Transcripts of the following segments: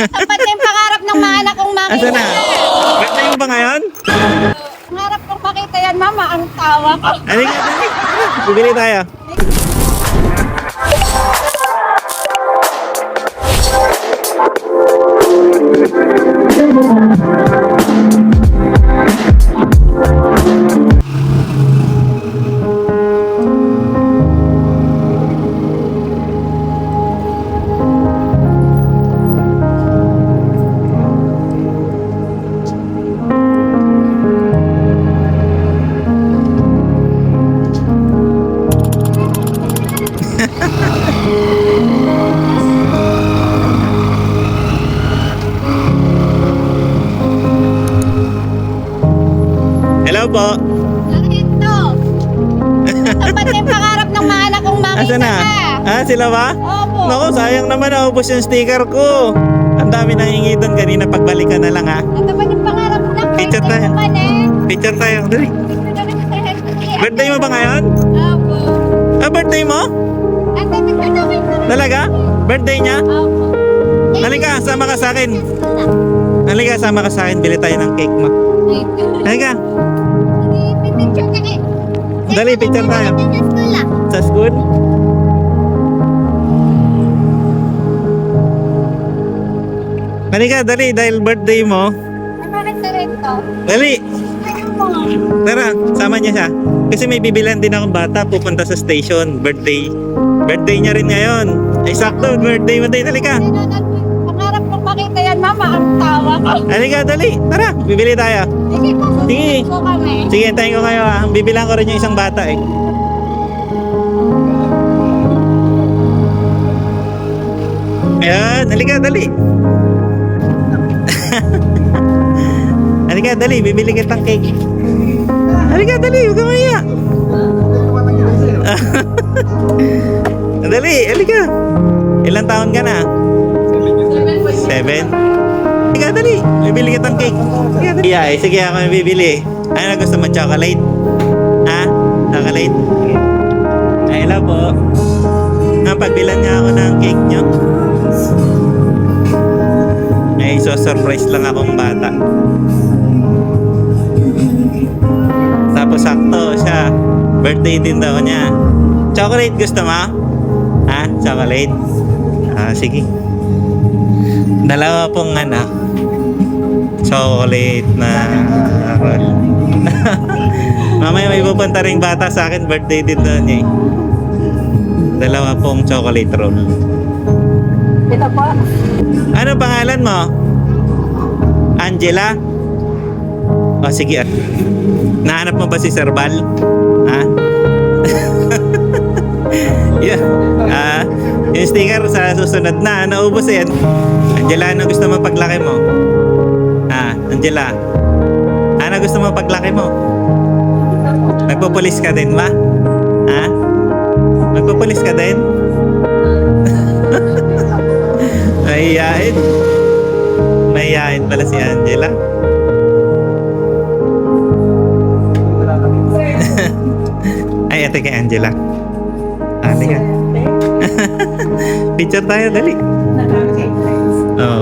Tapat na yung pangarap ng mga anak kong makita. Asa na? Birthday mo ba ngayon? Pangarap kong makita yan, mama. Ang tawa ko. Halika, dali. Bibili tayo. Hello po. Ito. Tapat na yung pangarap ng mga anak kong makita. Asa na? Sila ba? Opo. Naku, sayang naman naubos yung sticker ko. Ang dami nang hingi doon kanina, pagbalikan na lang ha. Tapat yung pangarap ng Picture tayo. Picture tayo. Dali. Birthday mo ba ngayon? Opo. Birthday mo? Ate, picture na kayo. Talaga? Birthday niya? Opo. Halika, sama ka sa akin. Halika, sama ka sa akin. Bili tayo ng cake mo. Halika. Picture ka kayo. Dali, picture tayo. Sa school? Halika, dali. Dahil birthday mo. Bakit na rin to? Dali. Tara, sama niya siya. Kasi may bibilan din akong bata. Pupunta sa station. Birthday. Birthday niya rin ngayon. Ay, sakto. Birthday mo tayo. Halika. Pangarap kong makita yan, mama. Ang tawa ko. Halika, dali. Tara, bibili tayo. Sige po, Sige. susunod po kami. Sige, tayo ko kayo ha. Bibilang ko rin yung isang bata eh. Ayan, halika, dali. Halika, dali. Bibili kitang cake. Halika, dali. Huwag ka maya. Dali, halika. Ilang taon ka na? 7? Halika, dali. Bibili kitang cake. Halika, dali. Yeah, sige, ako yung bibili. Ano na gusto mo? Chocolate? Ha? Chocolate? Sige. Ay, hello po. Pagbilan nga ako ng cake nyo. May surprise lang akong bata. Tapos sakto siya. Birthday din daw niya. Chocolate gusto mo? Ha? Chocolate? Sige. Dalawa pong chocolate na roll. Mamaya may pupunta ring bata sa akin. Birthday din daw niya eh. Dalawa pong chocolate roll. Ito po. Ano pangalan mo? Angela? O sige. Nahanap mo ba si Sir Bal? Ha? Yeah. Yung sticker sa susunod na. Naubos yan. Angela, ano gusto mo paglaki mo? Angela. Ano gusto mo paglaki mo? Nagpupulis ka din ba? Ha? Nagpupulis ka din? Mahihain. Mahihain pala si Angela. Ay, ate kay Angela. Ate ka. Picture tayo, dali.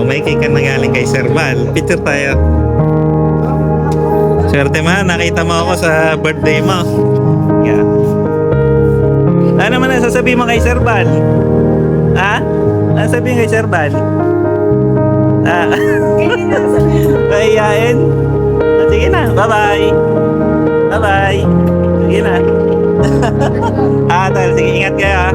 May cake na galing kay Sir Val. Picture tayo. Swerte man, nakita mo ako sa birthday mo. Yeah. Ano man ang sasabihin mo kay Sir Val? Ha? Ano sabihin kay Sir Val? Mahihain? Sige na, bye-bye. Bye-bye. Sige na. Tal, sige, ingat kayo ha.